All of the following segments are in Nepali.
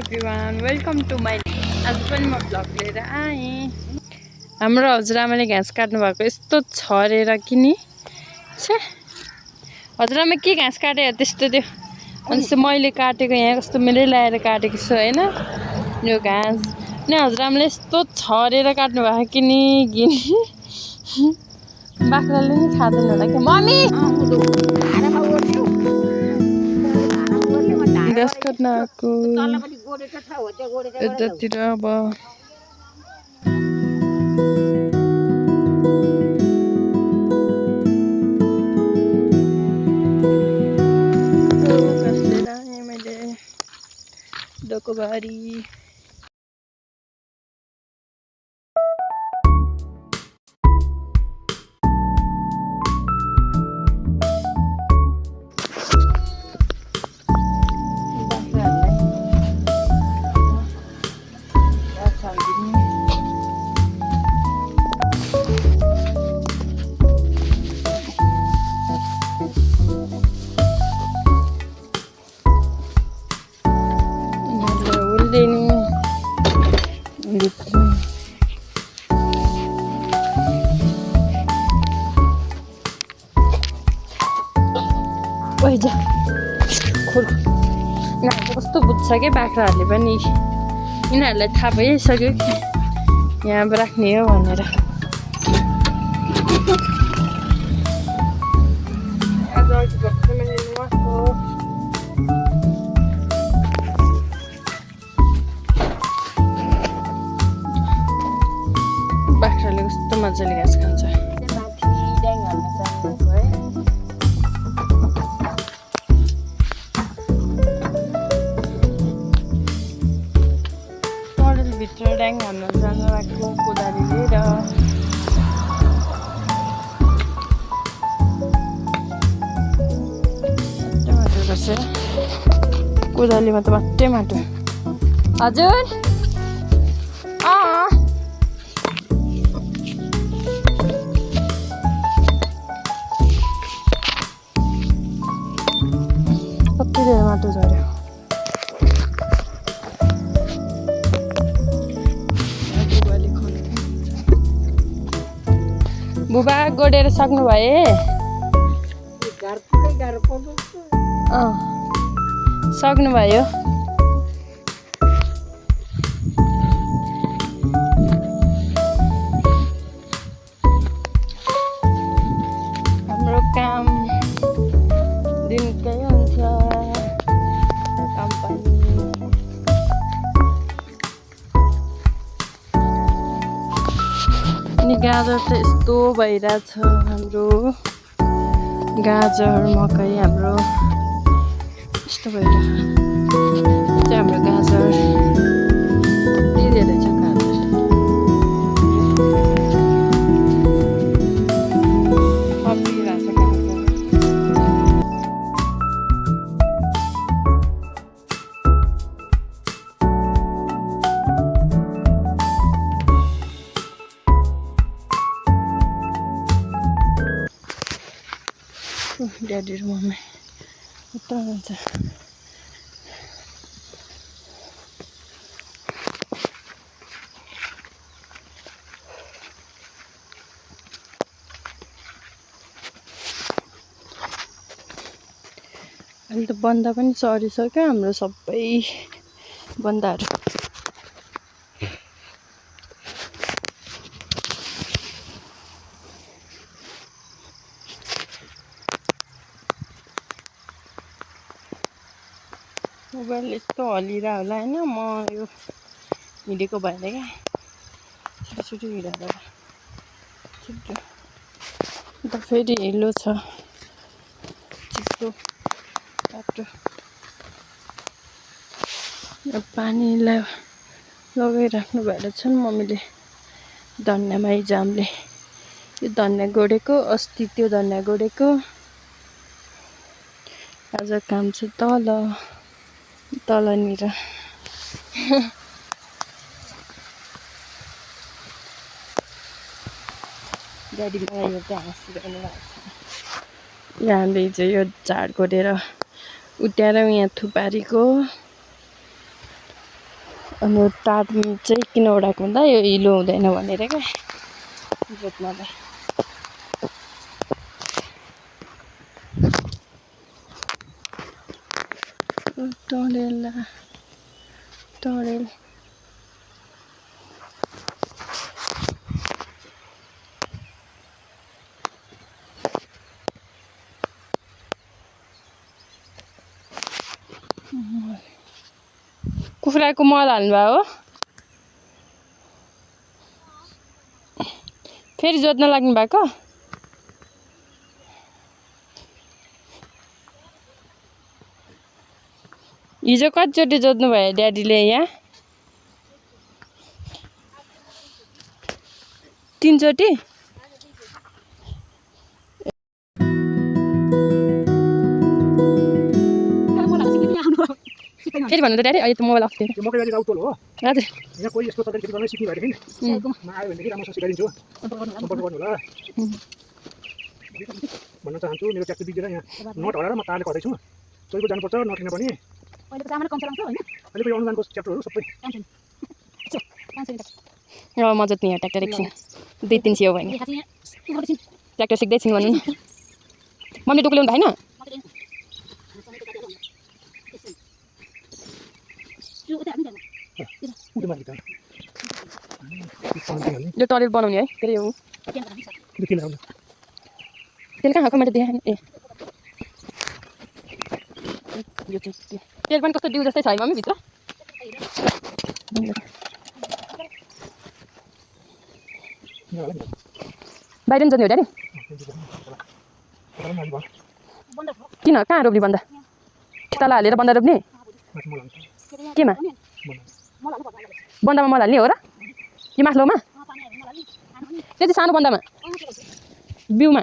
एभ्रिवान वेलकम टु माई आज पनि म भ्लग लिएर आएँ। हाम्रो हजुरआमाले घाँस काट्नु भएको यस्तो छरेर किनी छे हजुरआमा के घाँस काट्यो त्यस्तो त्यो अनि मैले काटेको यहाँ कस्तो मेरै ल्याएर काटेको छु होइन यो घाँस नि हजुरआमाले यस्तो छरेर काट्नु भएको किनी बाख्राले नि खाँदैन होला क्या मम्मी घाँस काट्न आएको यतातिर अब घाँस लिएर आएँ मैले डोकोबारी ओइजा खोल यिनीहरू कस्तो बुझ्छ क्या बाख्राहरूले पनि यिनीहरूलाई थाहा भइसक्यो कि यहाँ राख्ने हो भनेर आज अघि भएको मैले नुहाएको बाख्राले कस्तो मजाले घाँस खान्छ भित्र ड्याङ हान्न जान लाग्यो कोदाली लिएर माटो बसेर कोदालीमा त भट्टै माटो हजुर कति धेरै माटो झऱ्यो बुबा गोडेर सक्नु भए सक्नु भयो हाम्रो काम दिनकै हुन्छ काम पनि अनि गाजर त यस्तो भइरहेछ हाम्रो गाजर मकै हाम्रो यस्तो भइरहेछ चाहिँ हाम्रो गाजर धेरै छ गाजर पपिरहेछ गाजर ड्याडी र मम्मी उता जान्छ अहिले त बन्दा पनि सरिसक्यो हाम्रो सबै बन्दाहरू मोबाइल यस्तो हलिरह होला होइन म यो हिँडेको भएर क्या छिटो हिँडेर छिटो अन्त फेरि हिलो छ चिसो बाटो पानीलाई लगाइराख्नु भएर छन् मम्मीले धन्यामा हिजामले यो धन्या गोडेको अस्ति त्यो धन्या गोडेको आज काम छ तलनिर ड्याडी मलाई यो हाँसिरहनु भएको छ यहाँ हामीले हिजो यो झाड गोडेर उट्याएर यहाँ थुपारीको अनि यो टाट चाहिँ किन उडाएको भन्दा यो हिलो हुँदैन भनेर क्या जोत्नलाई। टरेल कुखुराको मल हाल्नुभयो हो? फेरि जोत्न लाग्नु भएको? हिजो कतिचोटि जोत्नु भयो ड्याडीले यहाँ? 3 चोटि? फेरि भन्नु त ड्याडी, अहिले त मोबाइल अफ थियो। मकै बारी राउतोल हो हजुर। यहाँ कोही यस्तो तरिकाले खेती गर्न सिक्नु भएदेखि आयो भनेदेखि राम्रोसँग सिकाइदिन्छु। सम्पर्क गर्नु होला भन्न चाहन्छु। मेरो ट्याक्टर बिग्रेर यहाँ नट हराएर म तारले खर्दैछु। चोइको जानुपर्छ नट लिन पनि। अहिले यो अनुदानको च्याप्टरहरू सबै म जोत्ने हो ट्र्याक्टर एकछिन 2-3 छियो भने ट्र्याक्टर सिक्दैछिन् भन्नु न। मम्मी टुक्रो ल्याउनु भएन? यो टरेल बनाउने है के अरे हो? तेल कहाँ खाएको मैले देखाएँ? ए यो चाहिँ तेल पनि कस्तो डिउ जस्तै छ है मम्मी भित्र। बाहिर नि जोत्ने हो ड्याडी? किन कहाँ रोप्ने बन्दा? तल हालेर बन्दा रोप्ने? केमा? बन्दामा मल हाल्ने हो र? यो माथिल्लोमा? त्यो चाहिँ सानो बन्दामा बिउमा?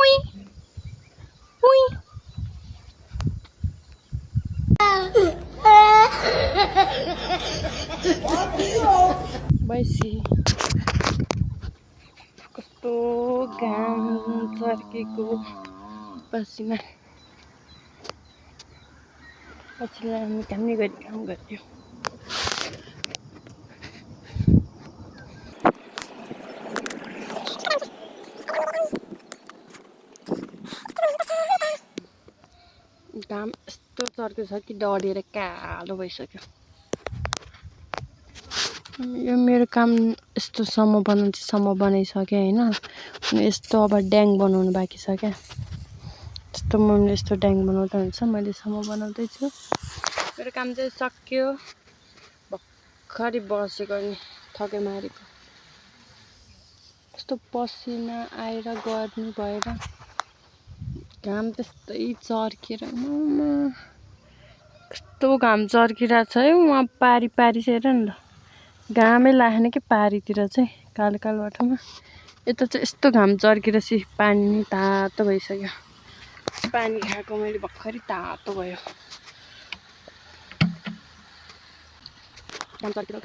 उई उई बैसी कस्तो घाम चर्केको पसिना पछिल्लो हामी घाम्ने गरी काम गर्थ्यौँ। घाम यस्तो चर्केको छ कि डढेर कालो भइसक्यो। यो मेरो काम यस्तोसम्म बनाइसकेँ होइन। अनि यस्तो अब ड्याङ बनाउनु बाँकी छ क्या। यस्तो मम्मीले यस्तो ड्याङ बनाउँदा हुन्छ, मैले सम्म बनाउँदैछु। मेरो काम चाहिँ सक्यो। भर्खरै बसेको नि थके मारेको। यस्तो पसिना आएर गर्मी भएर घाम त्यस्तै चर्केर कस्तो घाम चर्किरहेको छ है। उहाँ पारी हेर नि ल, घामै लागेन कि पारीतिर चाहिँ कालो कालो बाटोमा। यता चाहिँ यस्तो घाम चर्किरहेपछि पानी तातो भइसक्यो। पानी खाएको मैले भर्खरै तातो भयो। घाम चर्किएर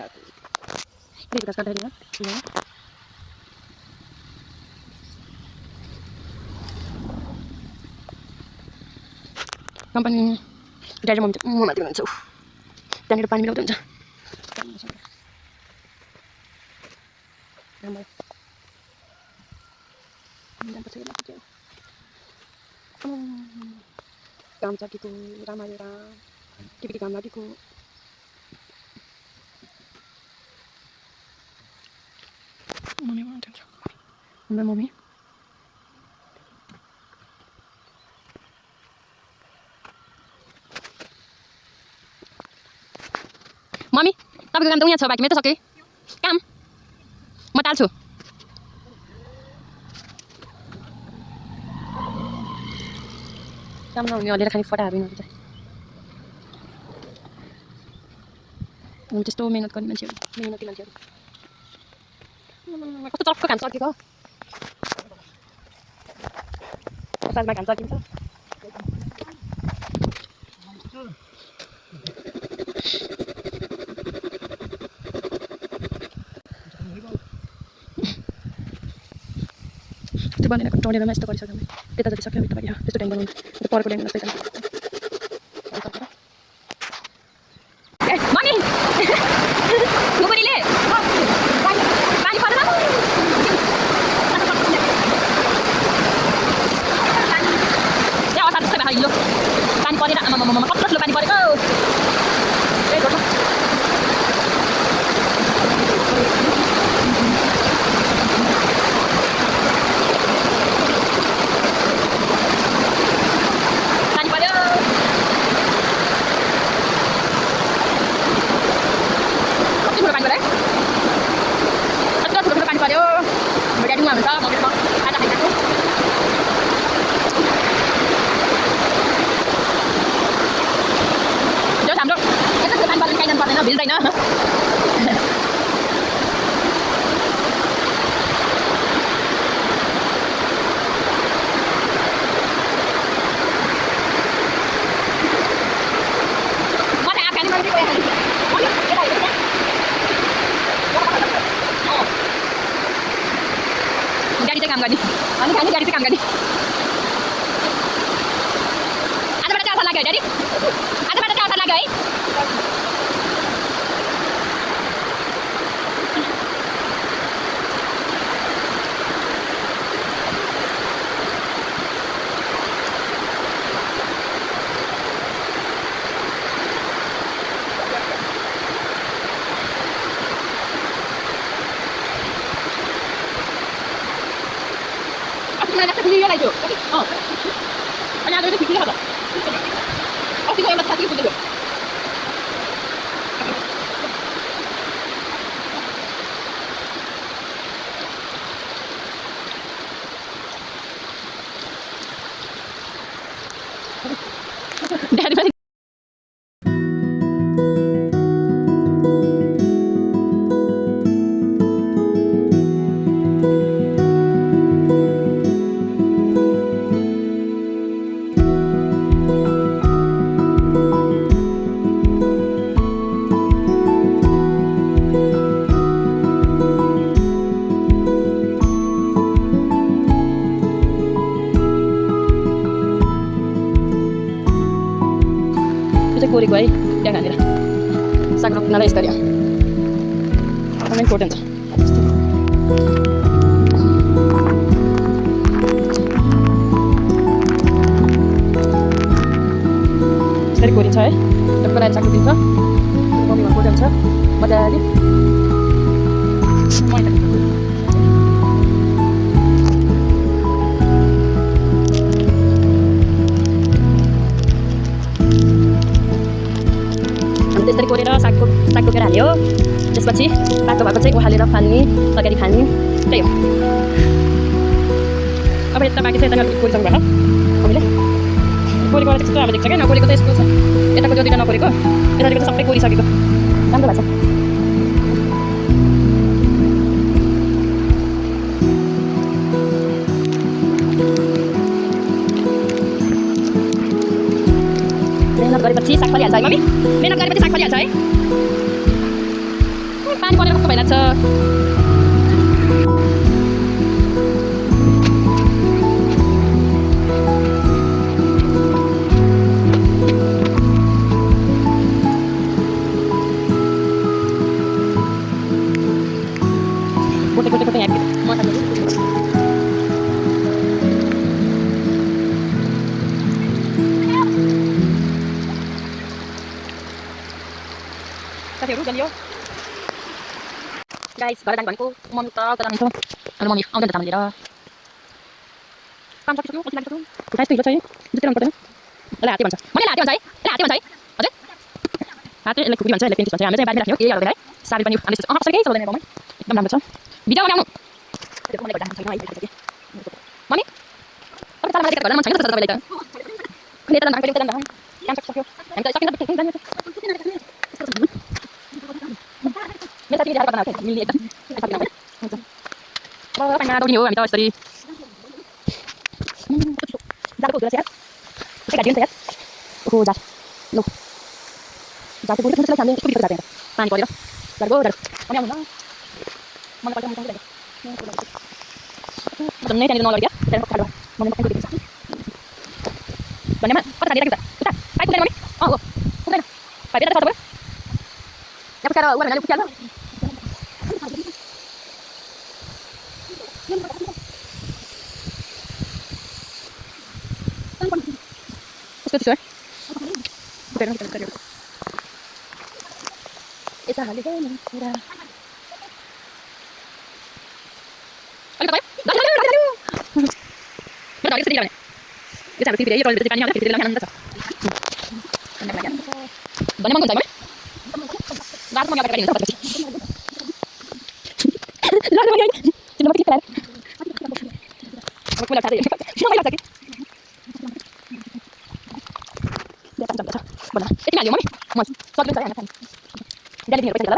कम्पनी ड्याडी मम्मी चाहिँ माथि हुनुहुन्छ, त्यहाँनिर पानी मिलाउँदै हुन्छ। काम चर्केको रामायो राम के काम लागेको। मम्मी मम्मी तपाईँको काम त उहाँ छ, बाँकी मेरो त सकेँ काम, म टाल्छु। काम नहुने हलेर खाने फटाहरू यिनीहरू चाहिँ। त्यस्तो मेहनत गर्ने मान्छेहरू, मेहनती मान्छेहरू। कस्तो चर्को घाम चर्केको सालमा घाम चर्किन्छ। त्यो बनेर टोडेरमा यस्तो गरिसक्यो भने त्यता जति सक्यो भित्र बाहिर त्यस्तो ड्याङ बनाउनु। परको ड्याङ जस्तै छ। पानी परेर आमामा कत्रो ठुलो पानी परेको। भिल्दैन गाडी चाहिँ काम गर्ने अनि खाने गाडी चाहिँ काम गर्ने। आजबाट 4 साल लाग्यो है ड्याडी, आजबाट 4 साल लाग्यो है। Anh ăn cái thịt kia hả? Ông thì em là thịt kia được. Daddy कोरेको है त्यहाँ खानेर साग रोप्नलाई यस्तरी एकदमै इम्पोर्टेन्ट छ यसरी कोरिन्छ है बनाएर साग रोपिन्छ मम्मीमा कोरिन्छ मजाले त्यसरी कोरेर साग रोपेर हाल्यो त्यसपछि पातो भएको चाहिँ उहालेर फाल्ने तरकारी खाने त्यही हो अब यता बाँकी छ यता कोरिसक्नु भएको हामीले कोरेको त्यस्तो अब देख्छ क्या नकोरेको त यस्तो छ यताको जो दुईवटा नकोरेको यताको त सबै कोरिसकेको राम्रो भएको छ मेहनत गरेपछि साग फलिहाल्छ है मम्मी मेहनत गरेपछि साग फलिहाल्छ है पानी परेर कस्तो भइरहेको छ कोटे यहाँ साथीहरू जलियो गाइस घर जाने भनेको मम्मी त कता जान्छ अनि मम्मी आउँदैन चामल लिएर काम सकिसक्यो पछि लागिसक्यो खुट्टा यस्तो हिलो छ है जुत्ते रङ पर्दैन यसलाई हाते भन्छ मैले हाते भन्छ है यसलाई हाते भन्छ है हजुर हाते यसलाई खुकुरी भन्छ यसलाई पेन्टिस भन्छ हामीले चाहिँ बारीमा राख्यो केही हाल्दैन है साबी पनि हामीले कसरी केही चल्दैन गाउँमा एकदम राम्रो छ भिडियो आउनु मम्मी अब चाल माथि गर्न मन छैन त तपाईलाई त कुनै त नआएको त काम सकिसक्यो हामी त सकिन्छ बित्थै जान्छ मेरो साथी जाडो पर्दैन मिल्ने एकदम सकिन हुन्छ अब पानीमा दौड्ने हो हामी त यसरी जाडोको हुँदो रहेछ यार त्यसै घाँटी हुन्छ यार ओहो जाड लो जाडो बोडी त्यसलाई खाने स्कुटी जाडो पानी परेर जाडो अनि आउनु न मन पर्छ म झन्नै त्यहाँनिर नलग्यो त्यहाँदेखि खालो मम्मीले पकाएको दिन्छ भन्नेमा कता खाँदै राख्छ उता पाइप पुग्दैन मम्मी हो पुग्दैन पाइप यता छ तपाईँ यहाँ पुग्छ ऊ भनेर पुग्छ कस्तो थियो है पुग्दैन पुग्दैन यता हाले गयो नि पुरा अलिक तपाईँ मेरो अलिक सजिलो भने यो चाहिँ फेरि यो पानी आउँदा फेरि आनन्द छ भन्ने मन हुन्छ है रातमा गाडी गाडी हुन्छ पछि लानु पनि तिमीले मात्रै खेलाएर अब कुला खादै मलाई लाग्छ कि बना यति हाल्यो मम्मी म सबै छ यहाँ खाने डाली दिनु पर्छ ल